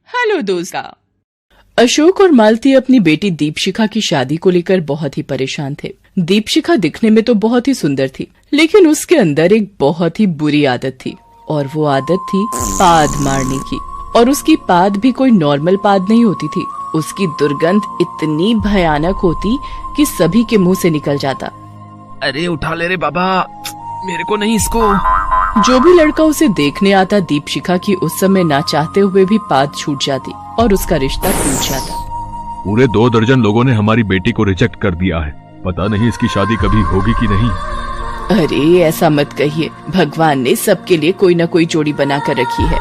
Hello दोस्त। अशोक और मालती अपनी बेटी दीपशिखा की शादी को लेकर बहुत ही परेशान थे। दीपशिखा दिखने में तो बहुत ही सुंदर थी, लेकिन उसके अंदर एक बहुत ही बुरी आदत थी और वो आदत थी पाद मारने की। और उसकी पाद भी कोई नॉर्मल पाद नहीं होती थी। उसकी दुर्गंध इतनी भयानक होती कि सभी के मुंह से निकल जाता। अरे उठा ले रे बाबा, मेरे को नहीं इसको। जो भी लड़का उसे देखने आता, दीपशिखा की उस समय ना चाहते हुए भी पाद छूट जाती और उसका रिश्ता टूट जाता। पूरे 2 दर्जन लोगों ने हमारी बेटी को रिजेक्ट कर दिया है। पता नहीं इसकी शादी कभी होगी कि नहीं। अरे ऐसा मत कहिए, भगवान ने सबके लिए कोई न कोई जोड़ी बना कर रखी है।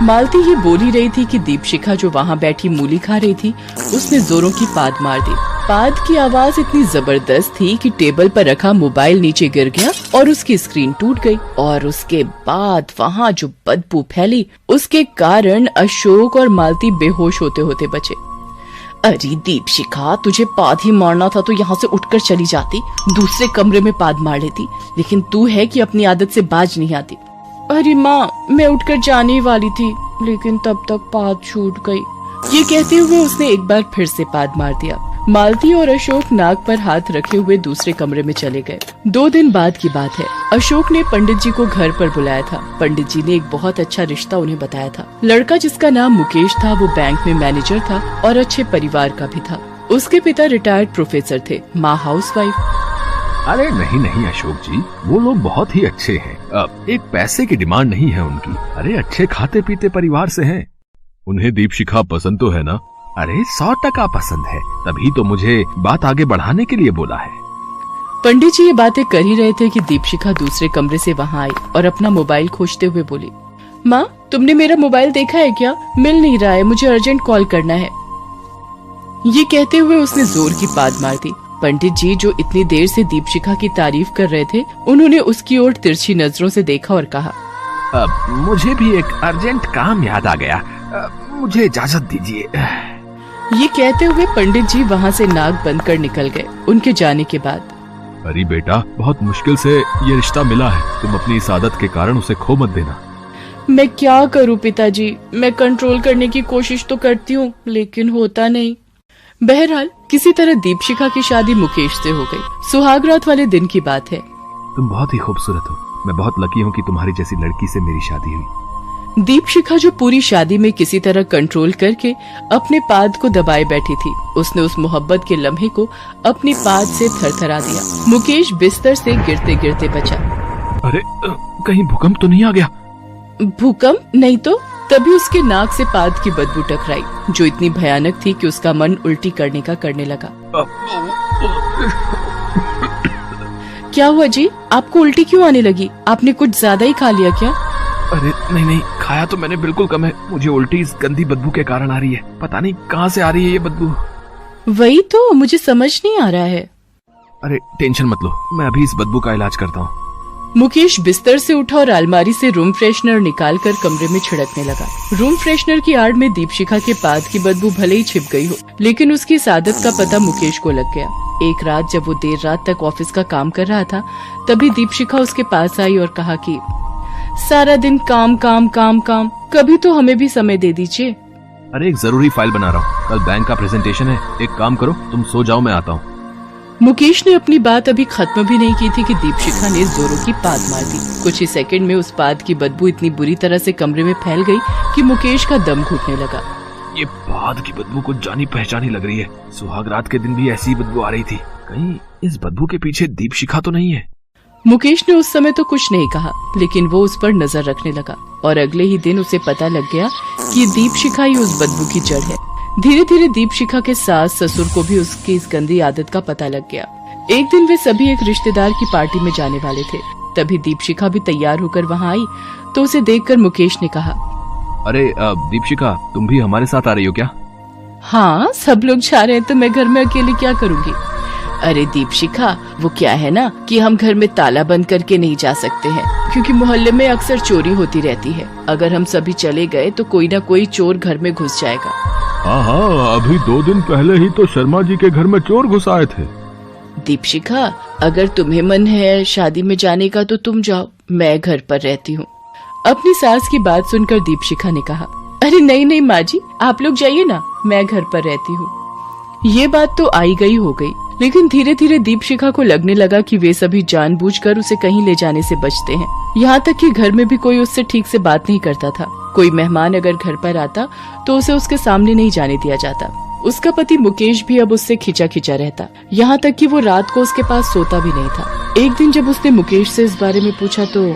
मालती ये बोल ही रही थी कि दीपशिखा जो वहाँ बैठी मूली खा रही थी, उसने जोरों की पाद मार दी। पाद की आवाज इतनी जबरदस्त थी कि टेबल पर रखा मोबाइल नीचे गिर गया और उसकी स्क्रीन टूट गई। और उसके बाद वहाँ जो बदबू फैली, उसके कारण अशोक और मालती बेहोश होते होते बचे। अरे दीपशिखा, तुझे पाद ही मारना था तो यहाँ से उठकर चली जाती, दूसरे कमरे में पाद मार लेती, लेकिन तू है कि अपनी आदत से बाज नहीं आती। अरे माँ, मैं उठकर जाने ही वाली थी, लेकिन तब तक पाद छूट गई। ये कहते हुए उसने एक बार फिर से पाद मार दिया। मालती और अशोक नाक पर हाथ रखे हुए दूसरे कमरे में चले गए। 2 दिन बाद की बात है। अशोक ने पंडित जी को घर पर बुलाया था। पंडित जी ने एक बहुत अच्छा रिश्ता उन्हें बताया था। लड़का जिसका नाम मुकेश था, वो बैंक में मैनेजर था और अच्छे परिवार का भी था। उसके पिता रिटायर्ड प्रोफेसर थे, माँ हाउसवाइफ। अरे नहीं नहीं अशोक जी, वो लोग बहुत ही अच्छे हैं। एक पैसे की डिमांड नहीं है उनकी। अरे अच्छे खाते पीते परिवार से हैं। उन्हें दीपशिखा पसंद तो है ना? अरे 100% पसंद है, तभी तो मुझे बात आगे बढ़ाने के लिए बोला है। पंडित जी ये बातें कर ही रहे थे कि दीपशिखा दूसरे कमरे से वहाँ आई और अपना मोबाइल खोजते हुए बोली, माँ तुमने मेरा मोबाइल देखा है क्या? मिल नहीं रहा है, मुझे अर्जेंट कॉल करना है। ये कहते हुए उसने जोर की पाद मार दी। पंडित जी जो इतनी देर से दीपशिखा की तारीफ कर रहे थे, उन्होंने उसकी ओर तिरछी नजरों से देखा और कहा, मुझे भी एक अर्जेंट काम याद आ गया, मुझे इजाजत दीजिए। ये कहते हुए पंडित जी वहाँ से नाक बंद कर निकल गए। उनके जाने के बाद, अरे बेटा, बहुत मुश्किल से ये रिश्ता मिला है, तुम अपनी इस आदत के कारण उसे खो मत देना। मैं क्या करूँ पिताजी, मैं कंट्रोल करने की कोशिश तो करती हूँ, लेकिन होता नहीं। बहरहाल किसी तरह दीपशिखा की शादी मुकेश से हो गई। सुहागरात वाले दिन की बात है। तुम बहुत ही खूबसूरत हो। मैं बहुत लकी हूँ कि तुम्हारी जैसी लड़की से मेरी शादी हुई। दीपशिखा जो पूरी शादी में किसी तरह कंट्रोल करके अपने पाद को दबाए बैठी थी, उसने उस मोहब्बत के लम्हे को अपनी पाद से थरथरा दिया। मुकेश बिस्तर से गिरते गिरते बचा। अरे कहीं भूकंप तो नहीं आ गया? भूकंप नहीं तो। तभी उसके नाक से पाद की बदबू टकराई, जो इतनी भयानक थी कि उसका मन उल्टी करने का करने लगा। क्या हुआ जी, आपको उल्टी क्यों आने लगी? आपने कुछ ज्यादा ही खा लिया क्या? अरे नहीं नहीं, खाया तो मैंने बिल्कुल कम है। मुझे उल्टी इस गंदी बदबू के कारण आ रही है। पता नहीं कहाँ से आ रही है ये बदबू। वही तो मुझे समझ नहीं आ रहा है। अरे टेंशन मत लो, मैं अभी इस बदबू का इलाज करता हूँ। मुकेश बिस्तर से उठा और अलमारी से रूम फ्रेशनर निकालकर कमरे में छिड़कने लगा। रूम फ्रेशनर की आड़ में दीपशिखा के पाद की बदबू भले ही छिप गई हो, लेकिन उसकी इस आदत का पता मुकेश को लग गया। एक रात जब वो देर रात तक ऑफिस का काम कर रहा था, तभी दीपशिखा उसके पास आई और कहा कि सारा दिन काम काम काम काम, कभी तो हमें भी समय दे दीजिए। अरे एक जरूरी फाइल बना रहा हूँ, कल बैंक का प्रेजेंटेशन है। एक काम करो, तुम सो जाओ, मैं आता हूँ। मुकेश ने अपनी बात अभी खत्म भी नहीं की थी कि दीपशिखा ने जोरों की पाद मार दी। कुछ ही सेकंड में उस पाद की बदबू इतनी बुरी तरह से कमरे में फैल गई कि मुकेश का दम घुटने लगा। ये पाद की बदबू कुछ जानी पहचानी लग रही है। सुहागरात के दिन भी ऐसी बदबू आ रही थी। कहीं इस बदबू के पीछे दीपशिखा तो नहीं है? मुकेश ने उस समय तो कुछ नहीं कहा, लेकिन वो उस पर नजर रखने लगा और अगले ही दिन उसे पता लग गया कि दीपशिखा ही उस बदबू की जड़ है। धीरे धीरे दीपशिखा के सास ससुर को भी उसकी इस गंदी आदत का पता लग गया। एक दिन वे सभी एक रिश्तेदार की पार्टी में जाने वाले थे। तभी दीपशिखा भी तैयार होकर वहाँ आई तो उसे देखकर मुकेश ने कहा, अरे दीपशिखा, तुम भी हमारे साथ आ रही हो क्या? हाँ, सब लोग जा रहे हैं तो मैं घर में अकेले क्या करूँगी? अरे दीपशिखा, वो क्या है ना कि हम घर में ताला बंद करके नहीं जा सकते हैं, क्योंकि मोहल्ले में अक्सर चोरी होती रहती है। अगर हम सभी चले गए तो कोई ना कोई चोर घर में घुस जाएगा। हाँ, अभी 2 दिन पहले ही तो शर्मा जी के घर में चोर घुस आए थे। दीपशिखा, अगर तुम्हें मन है शादी में जाने का तो तुम जाओ, मैं घर पर रहती हूँ। अपनी सास की बात सुनकर दीपशिखा ने कहा, अरे नहीं नहीं माँ जी, आप लोग जाइए ना, मैं घर पर रहती हूँ। ये बात तो आई गई हो गई, लेकिन धीरे धीरे दीपशिखा को लगने लगा कि वे सभी जानबूझकर उसे कहीं ले जाने से बचते हैं। यहाँ तक कि घर में भी कोई उससे ठीक से बात नहीं करता था। कोई मेहमान अगर घर पर आता तो उसे उसके सामने नहीं जाने दिया जाता। उसका पति मुकेश भी अब उससे खिंचा खिंचा रहता, यहाँ तक कि वो रात को उसके पास सोता भी नहीं था। एक दिन जब उसने मुकेश से इस बारे में पूछा तो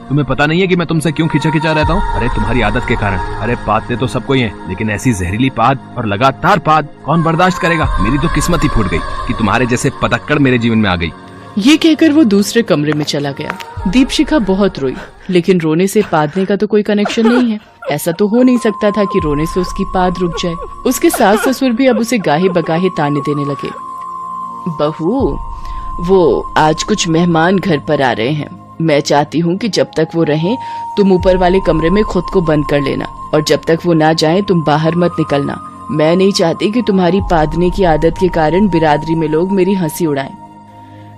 तुम्हें पता नहीं है कि मैं तुमसे क्यों खिंचा खिंचा रहता हूँ? अरे तुम्हारी आदत के कारण। अरे पादते तो सबको ही हैं, लेकिन ऐसी जहरीली पाद और लगातार पाद कौन बर्दाश्त करेगा? मेरी तो किस्मत ही फूट गई कि तुम्हारे जैसे पतक्कड़ मेरे जीवन में आ गई। ये कहकर वो दूसरे कमरे में चला गया। दीपशिखा बहुत रोई, लेकिन रोने से पादने का तो कोई कनेक्शन नहीं है। ऐसा तो हो नहीं सकता था कि रोने से उसकी पाद रुक जाए। उसके सास ससुर भी अब उसे गाहे बगाहे ताने देने लगे। बहू, वो आज कुछ मेहमान घर पर आ रहे हैं। मैं चाहती हूँ कि जब तक वो रहें तुम ऊपर वाले कमरे में खुद को बंद कर लेना, और जब तक वो ना जाएं तुम बाहर मत निकलना। मैं नहीं चाहती कि तुम्हारी पादने की आदत के कारण बिरादरी में लोग मेरी हंसी उड़ाएं।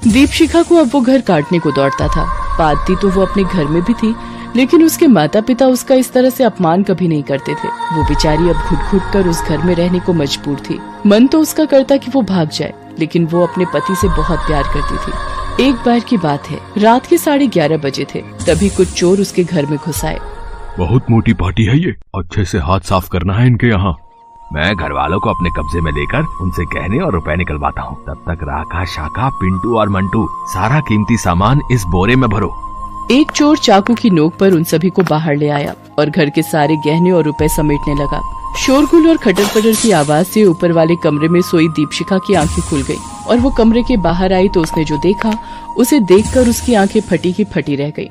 दीपशिखा को अब वो घर काटने को दौड़ता था। पादती तो वो अपने घर में भी थी, लेकिन उसके माता पिता उसका इस तरह से अपमान कभी नहीं करते थे। वो बेचारी अब घुट घुट कर उस घर में रहने को मजबूर थी। मन तो उसका करता कि वो भाग जाए, लेकिन वो अपने पति से बहुत प्यार करती थी। एक बार की बात है, रात के 11:30 बजे थे, तभी कुछ चोर उसके घर में घुस आए। बहुत मोटी पार्टी है ये, अच्छे से हाथ साफ करना है इनके यहाँ। मैं घर वालों को अपने कब्जे में लेकर उनसे गहने और रुपए निकलवाता हूँ। तब तक राका, शाका, पिंटू और मंटू सारा कीमती सामान इस बोरे में भरो। एक चोर चाकू की नोक पर उन सभी को बाहर ले आया और घर के सारे गहने और रुपए समेटने लगा। शोरगुल और खटर पटर की आवाज से ऊपर वाले कमरे में सोई दीपशिखा की आंखें खुल गई और वो कमरे के बाहर आई तो उसने जो देखा उसे देखकर उसकी आंखें फटी की फटी रह गई।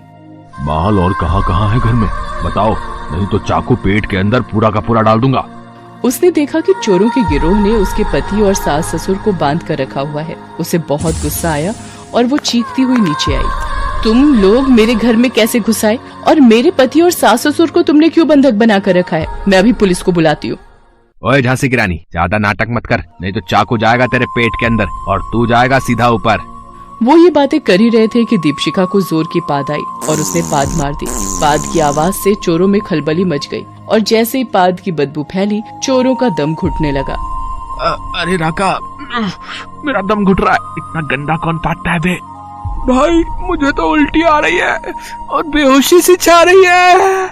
माल और कहाँ है घर में, बताओ, नहीं तो चाकू पेट के अंदर पूरा का पूरा डाल दूंगा। उसने देखा कि चोरों के गिरोह ने उसके पति और सास ससुर को बांध कर रखा हुआ है। उसे बहुत गुस्सा आया और वो चीखती हुई नीचे आई। तुम लोग मेरे घर में कैसे घुस आए, और मेरे पति और सास ससुर को तुमने क्यों बंधक बना कर रखा है? मैं अभी पुलिस को बुलाती हूँ। ओए झांसी की रानी, ज्यादा नाटक मत कर, नहीं तो चाकू जाएगा तेरे पेट के अंदर और तू जाएगा सीधा ऊपर। वो ये बातें कर ही रहे थे कि दीपशिखा को जोर की पाद आई और उसने पाद मार दी। पाद की आवाज से चोरों में खलबली मच गई और जैसे ही पाद की बदबू फैली, चोरों का दम घुटने लगा। अरे राका, मेरा दम घुट रहा है। इतना गंदा कौन पादता है बे? भाई, मुझे तो उल्टी आ रही है और बेहोशी सी छा रही है।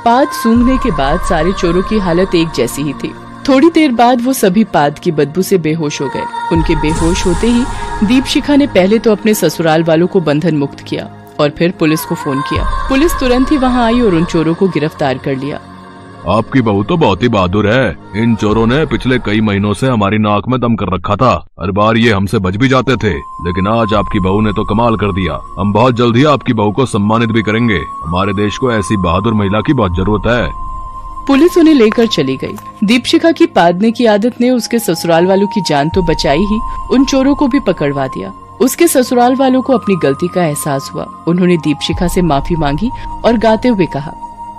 पाद सूंघने के बाद सारे चोरों की हालत एक जैसी ही थी। थोड़ी देर बाद वो सभी पाद की बदबू से बेहोश हो गए। उनके बेहोश होते ही दीपशिखा ने पहले तो अपने ससुराल वालों को बंधन मुक्त किया और फिर पुलिस को फोन किया। पुलिस तुरंत ही वहाँ आई और उन चोरों को गिरफ्तार कर लिया। आपकी बहू तो बहुत ही बहादुर है। इन चोरों ने पिछले कई महीनों से हमारी नाक में दम कर रखा था। हर बार ये हमसे बच भी जाते थे, लेकिन आज आपकी बहू ने तो कमाल कर दिया। हम बहुत जल्द ही आपकी बहू को सम्मानित भी करेंगे। हमारे देश को ऐसी बहादुर महिला की बहुत जरूरत है। पुलिस उन्हें लेकर चली गई। दीपशिखा की पादने की आदत ने उसके ससुराल वालों की जान तो बचाई ही, उन चोरों को भी पकड़वा दिया। उसके ससुराल वालों को अपनी गलती का एहसास हुआ। उन्होंने दीपशिखा से माफी मांगी और गाते हुए कहा,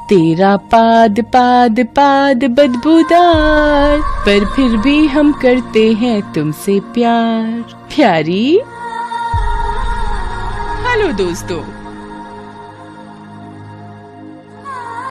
तेरा पाद पाद पाद बदबूदार, पर फिर भी हम करते हैं तुमसे प्यार, प्यारी। हेलो दोस्तों,